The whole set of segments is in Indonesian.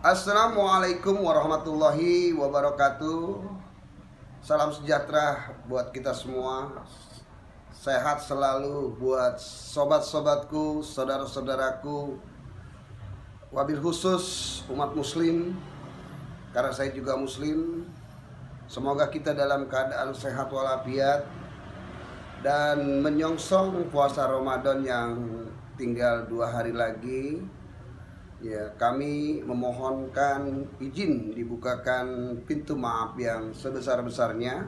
Assalamualaikum warahmatullahi wabarakatuh. Salam sejahtera buat kita semua. Sehat selalu buat sobat-sobatku, saudara-saudaraku. Wabil khusus umat muslim, karena saya juga muslim. Semoga kita dalam keadaan sehat walafiat dan menyongsong puasa Ramadan yang tinggal 2 hari lagi. Ya, kami memohonkan izin dibukakan pintu maaf yang sebesar-besarnya.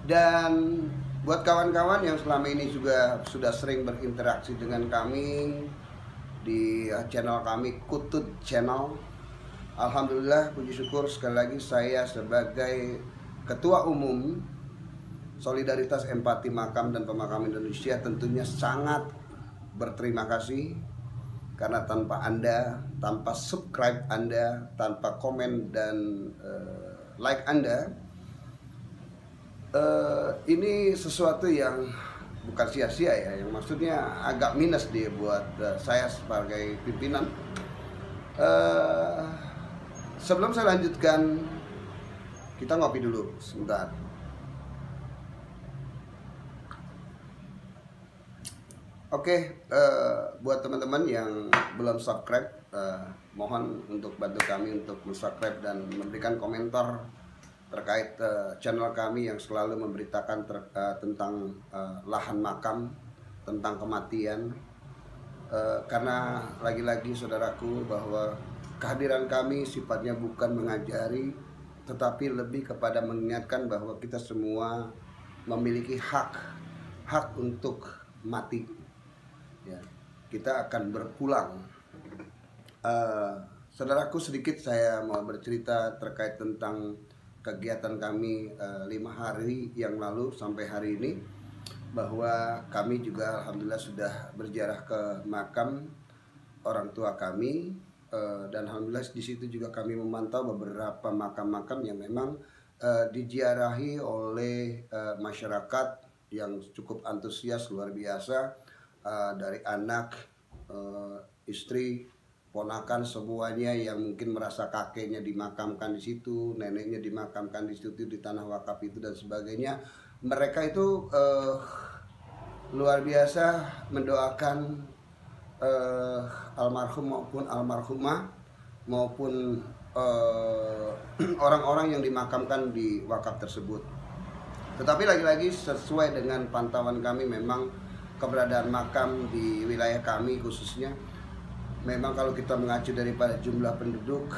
Dan buat kawan-kawan yang selama ini juga sudah sering berinteraksi dengan kami di channel kami, Kutut Channel, alhamdulillah, puji syukur sekali lagi saya sebagai Ketua Umum Solidaritas Empati Makam dan Pemakaman Indonesia tentunya sangat berterima kasih. Karena tanpa Anda, tanpa subscribe Anda, tanpa komen dan like Anda, ini sesuatu yang bukan sia-sia ya, yang maksudnya agak minus dia buat saya sebagai pimpinan. Sebelum saya lanjutkan, kita ngopi dulu sebentar. Oke, buat teman-teman yang belum subscribe, mohon untuk bantu kami untuk subscribe dan memberikan komentar terkait channel kami yang selalu memberitakan tentang lahan makam, tentang kematian. Karena lagi-lagi saudaraku, bahwa kehadiran kami sifatnya bukan mengajari, tetapi lebih kepada mengingatkan bahwa kita semua memiliki hak untuk mati. Ya, kita akan berpulang. Saudaraku, sedikit saya mau bercerita terkait tentang kegiatan kami 5 hari yang lalu sampai hari ini, bahwa kami juga alhamdulillah sudah berziarah ke makam orang tua kami, dan alhamdulillah di situ juga kami memantau beberapa makam-makam yang memang diziarahi oleh masyarakat yang cukup antusias luar biasa. Dari anak, istri, ponakan, semuanya yang mungkin merasa kakeknya dimakamkan di situ, neneknya dimakamkan di situ, di tanah wakaf itu dan sebagainya. Mereka itu luar biasa mendoakan almarhum maupun almarhumah maupun orang-orang yang dimakamkan di wakaf tersebut. Tetapi lagi-lagi sesuai dengan pantauan kami, memang keberadaan makam di wilayah kami khususnya, memang kalau kita mengacu daripada jumlah penduduk,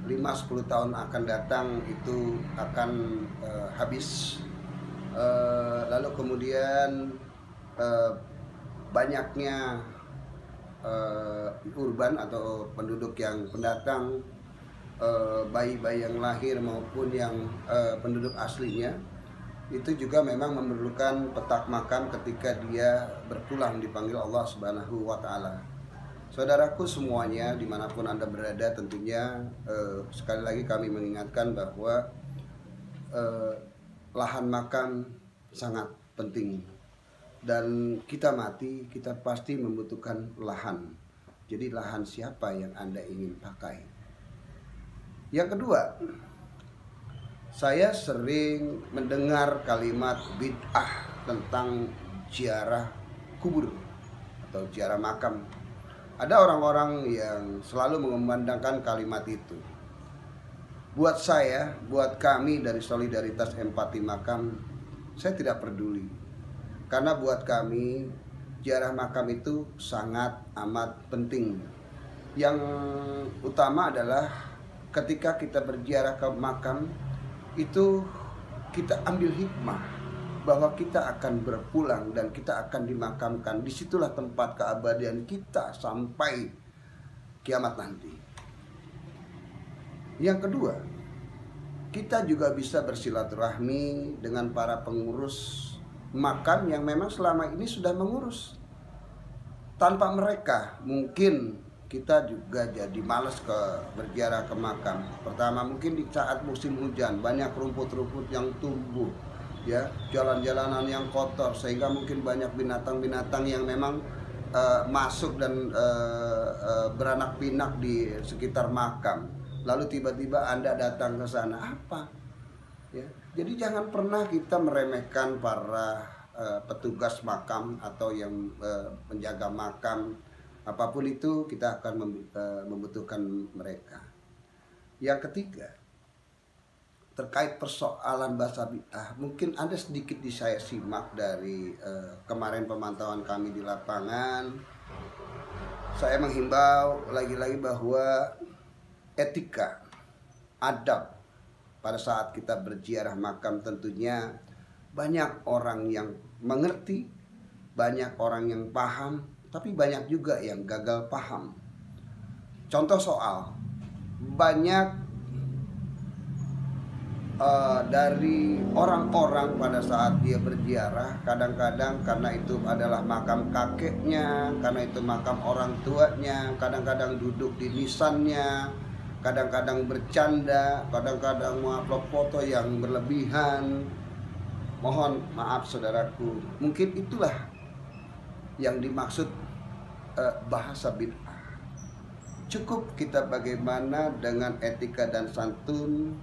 5-10 tahun akan datang itu akan habis. Lalu kemudian banyaknya urban atau penduduk yang pendatang, bayi-bayi yang lahir maupun yang penduduk aslinya, itu juga memang memerlukan petak makam ketika dia berpulang dipanggil Allah Subhanahu wa Ta'ala. Saudaraku semuanya, dimanapun Anda berada, tentunya sekali lagi kami mengingatkan bahwa lahan makam sangat penting. Dan kita mati, kita pasti membutuhkan lahan. Jadi lahan siapa yang Anda ingin pakai? Yang kedua, saya sering mendengar kalimat bid'ah tentang ziarah kubur atau ziarah makam. Ada orang-orang yang selalu mengumandangkan kalimat itu. Buat saya, buat kami dari Solidaritas Empati Makam, saya tidak peduli. Karena buat kami, ziarah makam itu sangat amat penting. Yang utama adalah ketika kita berziarah ke makam, itu kita ambil hikmah bahwa kita akan berpulang dan kita akan dimakamkan. Disitulah tempat keabadian kita sampai kiamat nanti. Yang kedua, kita juga bisa bersilaturahmi dengan para pengurus makam yang memang selama ini sudah mengurus. Tanpa mereka mungkin kita juga jadi malas berziarah ke makam. Pertama, mungkin di saat musim hujan banyak rumput-rumput yang tumbuh, ya, jalan-jalanan yang kotor, sehingga mungkin banyak binatang-binatang yang memang masuk dan beranak pinak di sekitar makam, lalu tiba-tiba Anda datang ke sana, apa? Ya, jadi jangan pernah kita meremehkan para petugas makam atau yang menjaga makam. Apapun itu kita akan membutuhkan mereka. Yang ketiga, terkait persoalan bahasa bid'ah, mungkin ada sedikit di saya simak dari kemarin pemantauan kami di lapangan. Saya menghimbau lagi-lagi bahwa etika, adab pada saat kita berziarah makam tentunya banyak orang yang mengerti, banyak orang yang paham, tapi banyak juga yang gagal paham. Contoh soal, banyak dari orang-orang pada saat dia berziarah, kadang-kadang karena itu adalah makam kakeknya, karena itu makam orang tuanya, kadang-kadang duduk di nisannya, kadang-kadang bercanda, kadang-kadang mengupload foto yang berlebihan. Mohon maaf saudaraku, mungkin itulah yang dimaksud bahasa bid'ah. Cukup kita bagaimana dengan etika dan santun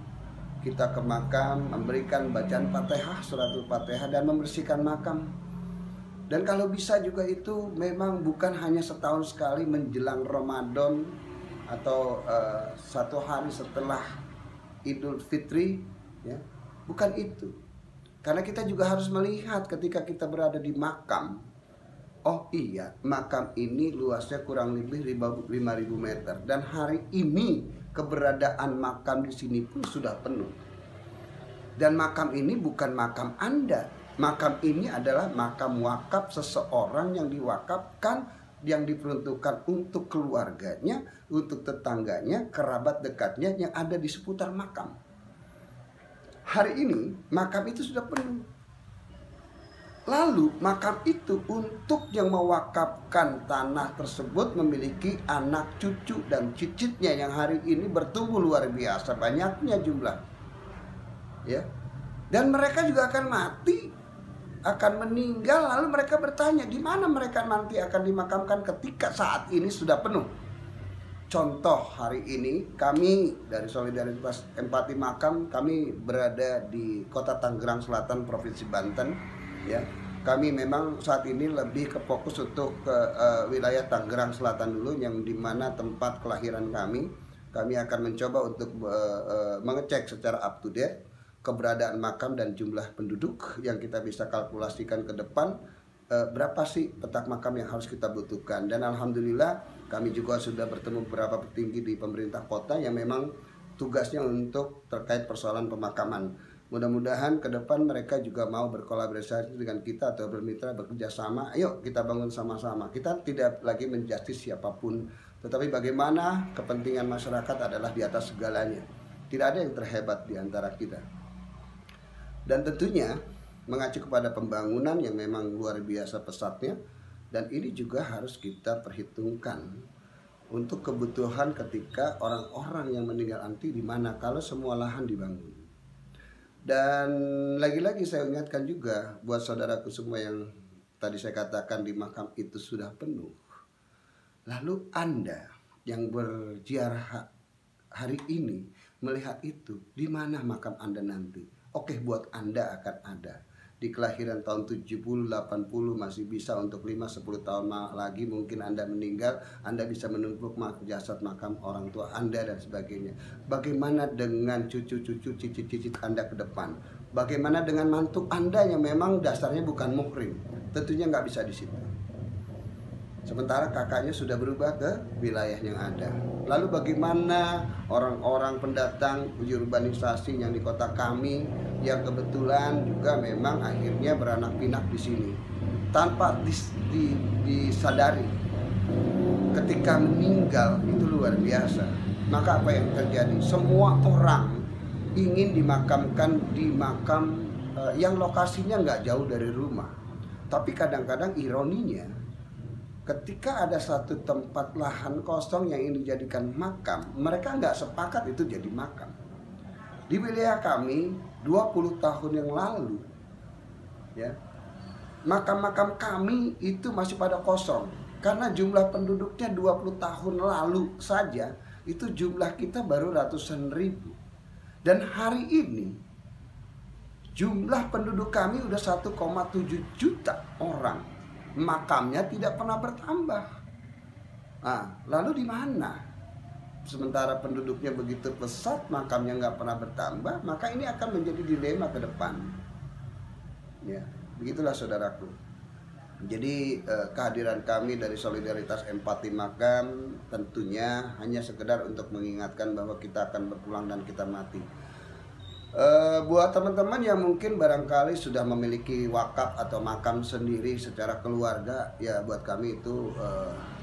kita ke makam, memberikan bacaan Fatihah, suratul Fatihah, dan membersihkan makam. Dan kalau bisa juga itu memang bukan hanya setahun sekali menjelang Ramadan atau satu hari setelah Idul Fitri, ya, bukan itu. Karena kita juga harus melihat ketika kita berada di makam, oh iya, makam ini luasnya kurang lebih 5.000 meter, dan hari ini keberadaan makam di sini pun sudah penuh. Dan makam ini bukan makam Anda. Makam ini adalah makam wakaf seseorang yang diwakafkan, yang diperuntukkan untuk keluarganya, untuk tetangganya, kerabat dekatnya yang ada di seputar makam. Hari ini makam itu sudah penuh. Lalu makam itu untuk yang mewakafkan tanah tersebut memiliki anak, cucu, dan cicitnya yang hari ini bertumbuh luar biasa banyaknya jumlah, ya. Dan mereka juga akan mati, akan meninggal. Lalu mereka bertanya, di mana mereka nanti akan dimakamkan ketika saat ini sudah penuh. Contoh, hari ini kami dari Solidaritas Empati Makam, kami berada di Kota Tangerang Selatan, Provinsi Banten. Ya, kami memang saat ini lebih ke fokus untuk ke wilayah Tangerang Selatan dulu, yang dimana tempat kelahiran kami. Kami akan mencoba untuk mengecek secara up to date keberadaan makam dan jumlah penduduk yang kita bisa kalkulasikan ke depan. Berapa sih petak makam yang harus kita butuhkan. Dan alhamdulillah kami juga sudah bertemu beberapa petinggi di pemerintah kota yang memang tugasnya untuk terkait persoalan pemakaman. Mudah-mudahan ke depan mereka juga mau berkolaborasi dengan kita atau bermitra, bekerja sama. Ayo kita bangun sama-sama. Kita tidak lagi menjustis siapapun, tetapi bagaimana kepentingan masyarakat adalah di atas segalanya. Tidak ada yang terhebat di antara kita. Dan tentunya mengacu kepada pembangunan yang memang luar biasa pesatnya, dan ini juga harus kita perhitungkan untuk kebutuhan ketika orang-orang yang meninggal nanti di mana kalau semua lahan dibangun. Dan lagi-lagi saya ingatkan juga buat saudaraku semua yang tadi saya katakan di makam itu sudah penuh. Lalu Anda yang berziarah hari ini melihat itu, di mana makam Anda nanti? Oke, buat Anda akan ada. Di kelahiran tahun 70, 80 masih bisa untuk 5-10 tahun lagi mungkin Anda meninggal, Anda bisa menumpuk jasad makam orang tua Anda dan sebagainya. Bagaimana dengan cucu-cucu, cicit-cicit Anda ke depan? Bagaimana dengan mantu Anda yang memang dasarnya bukan muhrim? Tentunya nggak bisa di situ. Sementara kakaknya sudah berubah ke wilayah yang ada. Lalu bagaimana orang-orang pendatang uji urbanisasi yang di kota kami yang kebetulan juga memang akhirnya beranak pinak di sini tanpa disadari, ketika meninggal itu luar biasa. Maka apa yang terjadi? Semua orang ingin dimakamkan di makam yang lokasinya nggak jauh dari rumah. Tapi kadang-kadang ironinya, ketika ada satu tempat lahan kosong yang ingin dijadikan makam, mereka nggak sepakat itu jadi makam. Di wilayah kami 20 tahun yang lalu, ya, makam-makam kami itu masih pada kosong. Karena jumlah penduduknya 20 tahun lalu saja itu jumlah kita baru ratusan ribu. Dan hari ini jumlah penduduk kami udah 1,7 juta orang. Makamnya tidak pernah bertambah. Nah, lalu di mana? Sementara penduduknya begitu pesat, makamnya nggak pernah bertambah, maka ini akan menjadi dilema ke depan. Ya, begitulah saudaraku. Jadi kehadiran kami dari Solidaritas Empati Makam tentunya hanya sekedar untuk mengingatkan bahwa kita akan berpulang dan kita mati. Buat teman-teman yang mungkin barangkali sudah memiliki wakaf atau makam sendiri secara keluarga, ya buat kami itu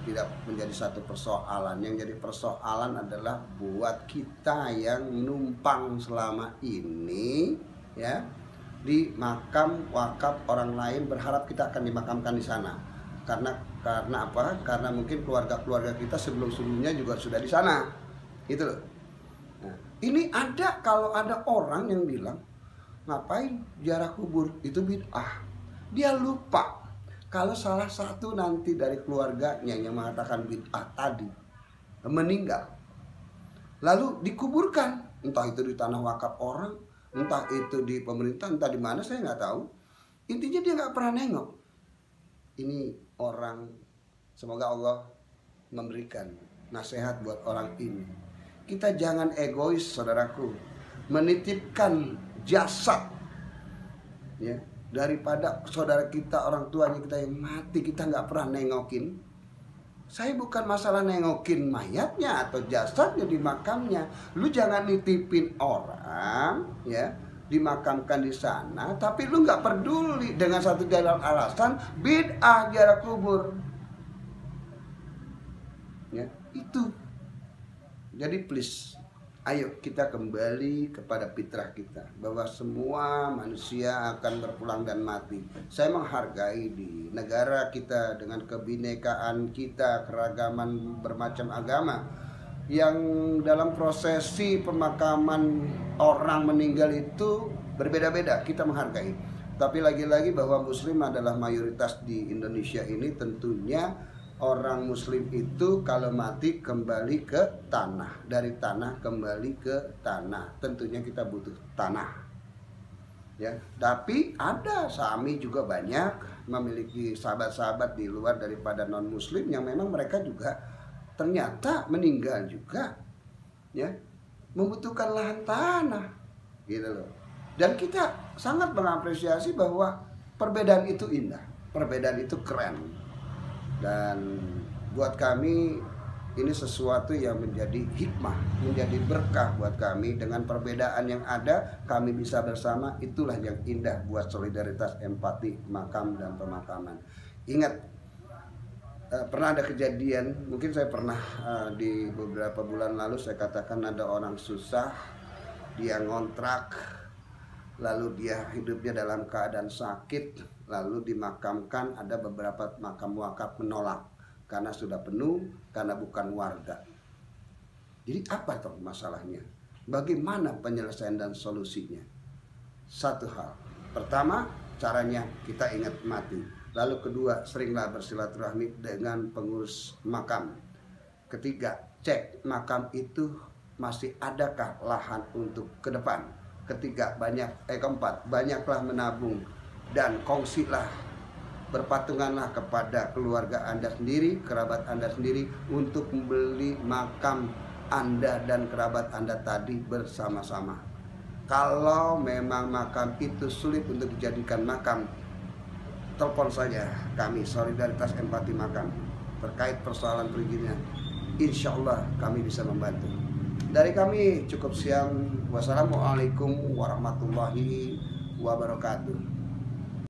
tidak menjadi satu persoalan. Yang jadi persoalan adalah buat kita yang menumpang selama ini, ya, di makam wakaf orang lain, berharap kita akan dimakamkan di sana. Karena apa? Karena mungkin keluarga-keluarga kita sebelum-sebelumnya juga sudah di sana. Gitu loh. Nah, ini kalau ada orang yang bilang, ngapain ziarah kubur? Itu bid'ah. Dia lupa kalau salah satu nanti dari keluarganya yang mengatakan bid'ah tadi meninggal, lalu dikuburkan, entah itu di tanah wakaf orang, entah itu di pemerintah, entah di mana, saya nggak tahu. Intinya dia nggak pernah nengok. Ini orang, semoga Allah memberikan nasihat buat orang ini. Kita jangan egois, saudaraku, menitipkan jasad, ya, daripada saudara kita, orang tuanya kita yang mati, kita nggak pernah nengokin. Saya bukan masalah nengokin mayatnya atau jasadnya di makamnya. Lu jangan nitipin orang, ya, dimakamkan di sana, tapi lu nggak peduli dengan satu jalan alasan bid'ah ziarah kubur. Ya, itu. Jadi please, ayo kita kembali kepada fitrah kita, bahwa semua manusia akan berpulang dan mati. Saya menghargai di negara kita dengan kebinekaan kita, keragaman bermacam agama, yang dalam prosesi pemakaman orang meninggal itu berbeda-beda, kita menghargai. Tapi lagi-lagi bahwa muslim adalah mayoritas di Indonesia ini, tentunya orang muslim itu kalau mati kembali ke tanah, dari tanah kembali ke tanah. Tentunya kita butuh tanah, ya. Tapi ada Sami juga banyak memiliki sahabat-sahabat di luar daripada non muslim yang memang mereka juga ternyata meninggal juga, ya, membutuhkan lahan tanah, gitu loh. Dan kita sangat mengapresiasi bahwa perbedaan itu indah, perbedaan itu keren. Dan buat kami ini sesuatu yang menjadi hikmah, menjadi berkah buat kami. Dengan perbedaan yang ada, kami bisa bersama. Itulah yang indah buat Solidaritas Empati Makam dan Pemakaman. Ingat, pernah ada kejadian, mungkin saya pernah di beberapa bulan lalu saya katakan ada orang susah, dia ngontrak, lalu dia hidupnya dalam keadaan sakit, lalu dimakamkan. Ada beberapa makam wakaf menolak karena sudah penuh, karena bukan warga. Jadi apa tuh masalahnya? Bagaimana penyelesaian dan solusinya? Satu hal, pertama, caranya kita ingat mati. Lalu kedua, seringlah bersilaturahmi dengan pengurus makam. Ketiga, cek makam itu masih adakah lahan untuk ke depan. Ketiga, keempat, banyaklah menabung dan kongsilah, berpatunganlah kepada keluarga Anda sendiri, kerabat Anda sendiri, untuk membeli makam Anda dan kerabat Anda tadi bersama-sama. Kalau memang makam itu sulit untuk dijadikan makam, telepon saja kami Solidaritas Empati Makam terkait persoalan perizinan. Insya Allah kami bisa membantu. Dari kami cukup sekian. Wassalamualaikum warahmatullahi wabarakatuh.